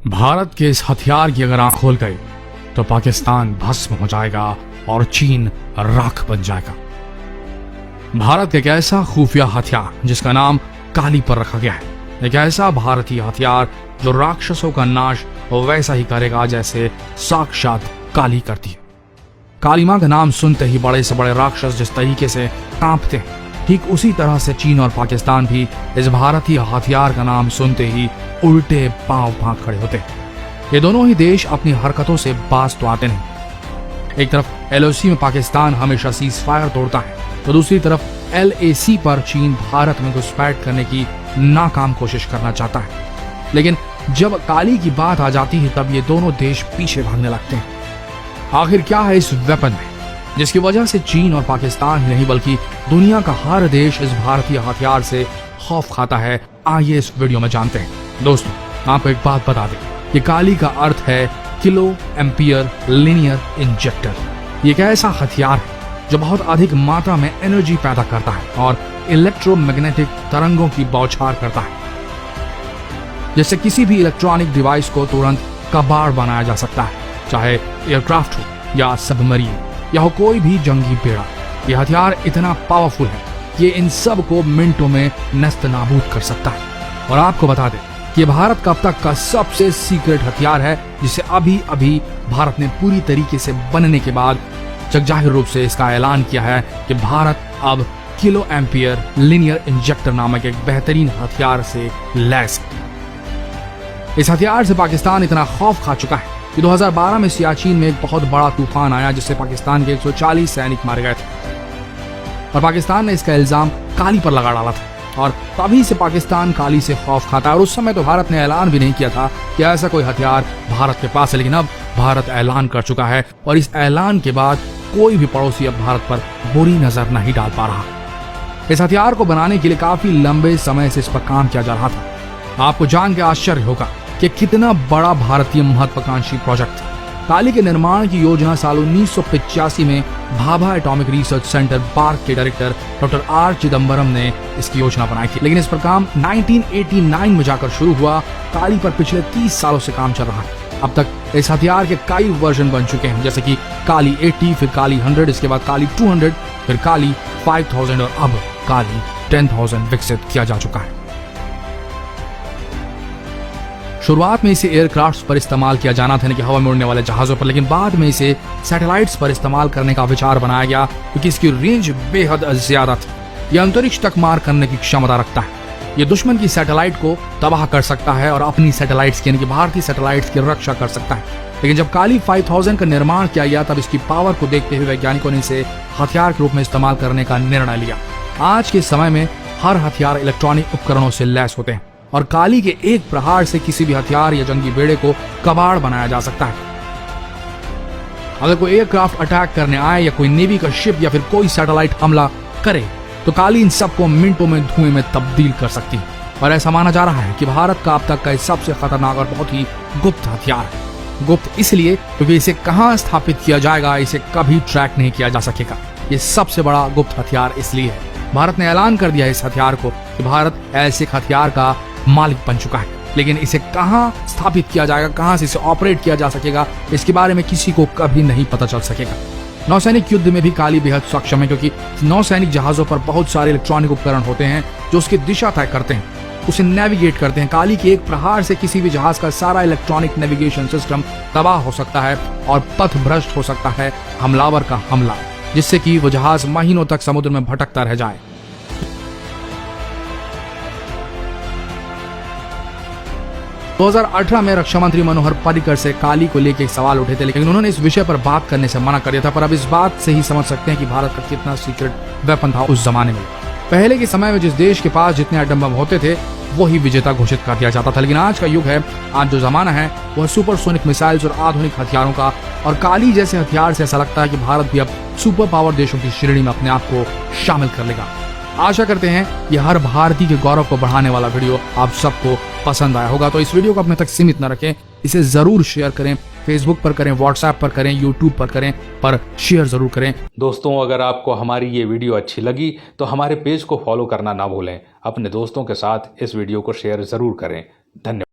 भारत के इस हथियार की अगर आंख खोल गई तो पाकिस्तान भस्म हो जाएगा और चीन राख बन जाएगा। भारत एक ऐसा खुफिया हथियार जिसका नाम काली पर रखा गया है, एक ऐसा भारतीय हथियार जो राक्षसों का नाश वैसा ही करेगा जैसे साक्षात काली करती है। काली मां का नाम सुनते ही बड़े से बड़े राक्षस जिस तरीके से कांपते हैं, ठीक उसी तरह से चीन और पाकिस्तान भी इस भारतीय हथियार का नाम सुनते ही उल्टे पांव भाग खड़े होते हैं। ये दोनों ही देश अपनी हरकतों से बाज तो आते नहीं। एक तरफ LOC में पाकिस्तान हमेशा सीज फायर तोड़ता है, तो दूसरी तरफ LAC पर चीन भारत में घुसपैठ करने की नाकाम कोशिश करना चाहता है। लेकिन जब काली की बात आ जाती है तब ये दोनों देश पीछे भागने लगते हैं। आखिर क्या है इस वेपन में जिसकी वजह से चीन और पाकिस्तान ही नहीं बल्कि दुनिया का हर देश इस भारतीय हथियार से खौफ खाता है? आइए इस वीडियो में जानते हैं। दोस्तों, आपको एक बात बता दें, ये काली का अर्थ है किलो एम्पियर लीनियर इंजेक्टर। ये एक ऐसा हथियार है जो बहुत अधिक मात्रा में एनर्जी पैदा करता है और इलेक्ट्रोमैग्नेटिक तरंगों की बौछार करता है, जिससे किसी भी इलेक्ट्रॉनिक डिवाइस को तुरंत कबाड़ बनाया जा सकता है, चाहे एयरक्राफ्ट हो या सबमरीन या हो कोई भी जंगी बेड़ा। यह हथियार इतना पावरफुल है कि ये इन सब को मिनटों में नस्त नाबूद कर सकता है। और आपको बता दें कि भारत का अब तक का सबसे सीक्रेट हथियार है, जिसे अभी अभी भारत ने पूरी तरीके से बनने के बाद जगजाहिर रूप से इसका ऐलान किया है कि भारत अब किलो एम्पियर लीनियर इंजेक्टर नामक एक बेहतरीन हथियार से लैस है। इस हथियार से पाकिस्तान इतना खौफ खा चुका है कि 2012 में सियाचिन में एक बहुत बड़ा तूफान आया जिससे पाकिस्तान के 140 सैनिक मारे गए थे और पाकिस्तान ने इसका इल्जाम काली पर लगा डाला था और तभी से पाकिस्तान काली से खौफ खाता है। और उस समय तो भारत ने ऐलान भी नहीं किया था कि ऐसा कोई हथियार भारत के पास है, लेकिन अब भारत ऐलान कर चुका है और इस ऐलान के बाद कोई भी पड़ोसी अब भारत पर बुरी नजर नहीं डाल पा रहा। इस हथियार को बनाने के लिए काफी लंबे समय से इस पर काम किया जा रहा था। आपको जान के आश्चर्य होगा कि कितना बड़ा भारतीय महत्वाकांक्षी प्रोजेक्ट था। काली के निर्माण की योजना साल 1985 में Bhabha atomic research centre park के डायरेक्टर डॉक्टर R चिदम्बरम ने इसकी योजना बनाई थी, लेकिन इस पर काम 1989 में जाकर शुरू हुआ। काली पर पिछले 30 सालों से काम चल रहा है। अब तक इस हथियार के कई वर्जन बन चुके हैं, जैसे कि काली 80, फिर काली 100, इसके बाद काली 200, फिर काली 5000 और अब काली 10,000 विकसित किया जा चुका है। शुरुआत में इसे एयरक्राफ्ट्स पर इस्तेमाल किया जाना था, कि हवा में उड़ने वाले जहाजों पर, लेकिन बाद में इसे सैटेलाइट्स पर इस्तेमाल करने का विचार बनाया गया क्योंकि इसकी रेंज बेहद ज्यादा थी। यह अंतरिक्ष तक मार करने की क्षमता रखता है। यह दुश्मन की सैटेलाइट को तबाह कर सकता है और अपनी सैटेलाइट्स यानी कि भारतीय सैटेलाइट्स की रक्षा कर सकता है। लेकिन जब काली 5000 का निर्माण किया गया तब इसकी पावर को देखते हुए वैज्ञानिकों ने इसे हथियार के रूप में इस्तेमाल करने का निर्णय लिया। आज के समय में हर हथियार इलेक्ट्रॉनिक उपकरणों से लैस होते हैं और काली के एक प्रहार से किसी भी हथियार या जंगी बेड़े को कबाड़ बनाया जा सकता है। अगर कोई एयरक्राफ्ट अटैक करने आए या कोई नेवी का शिप या फिर कोई सैटेलाइट हमला करे तो काली इन सबको मिनटों में धुएं में तब्दील कर सकती है। और ऐसा माना जा रहा है कि भारत का अब तक का सबसे खतरनाक और बहुत ही गुप्त हथियार है। गुप्त इसलिए क्योंकि इसे कहां स्थापित किया जाएगा इसे कभी ट्रैक नहीं किया जा सकेगा। ये सबसे बड़ा गुप्त हथियार इसलिए है। भारत ने ऐलान कर दिया इस हथियार को कि भारत ऐसे हथियार का मालिक बन चुका है, लेकिन इसे कहां स्थापित किया जाएगा, कहां से इसे ऑपरेट किया जा सकेगा, इसके बारे में किसी को कभी नहीं पता चल सकेगा। नौसैनिक युद्ध में भी काली बेहद सक्षम है क्योंकि नौसैनिक जहाजों पर बहुत सारे इलेक्ट्रॉनिक उपकरण होते हैं जो उसकी दिशा तय करते हैं, उसे नेविगेट करते हैं। काली के एक प्रहार से किसी भी जहाज का सारा इलेक्ट्रॉनिक नेविगेशन सिस्टम तबाह हो सकता है और पथ भ्रष्ट हो सकता है हमलावर का हमला, जिससे कि वो जहाज महीनों तक समुद्र में भटकता रह जाए। 2018 में रक्षा मंत्री मनोहर पर्रिकर से काली को लेकर सवाल उठे थे, लेकिन उन्होंने इस विषय पर बात करने से मना कर दिया था। पर अब इस बात से ही समझ सकते हैं कि भारत का कितना सीक्रेट वेपन था उस जमाने में। पहले के समय में जिस देश के पास जितने एटम बम होते थे वही विजेता घोषित कर दिया जाता था, लेकिन आज का युग है, आज जो जमाना है वह सुपरसोनिक मिसाइल्स और आधुनिक हथियारों का। और काली जैसे हथियार से ऐसा लगता है कि भारत भी अब सुपर पावर देशों की श्रेणी में अपने आप को शामिल कर लेगा। आशा करते हैं ये हर भारतीय के गौरव को बढ़ाने वाला वीडियो आप सबको पसंद आया होगा। तो इस वीडियो को अपने तक सीमित न रखें, इसे जरूर शेयर करें, फेसबुक पर करें, व्हाट्सएप पर करें, यूट्यूब पर करें, पर शेयर जरूर करें। दोस्तों, अगर आपको हमारी ये वीडियो अच्छी लगी तो हमारे पेज को फॉलो करना ना भूलें। अपने दोस्तों के साथ इस वीडियो को शेयर जरूर करें। धन्यवाद।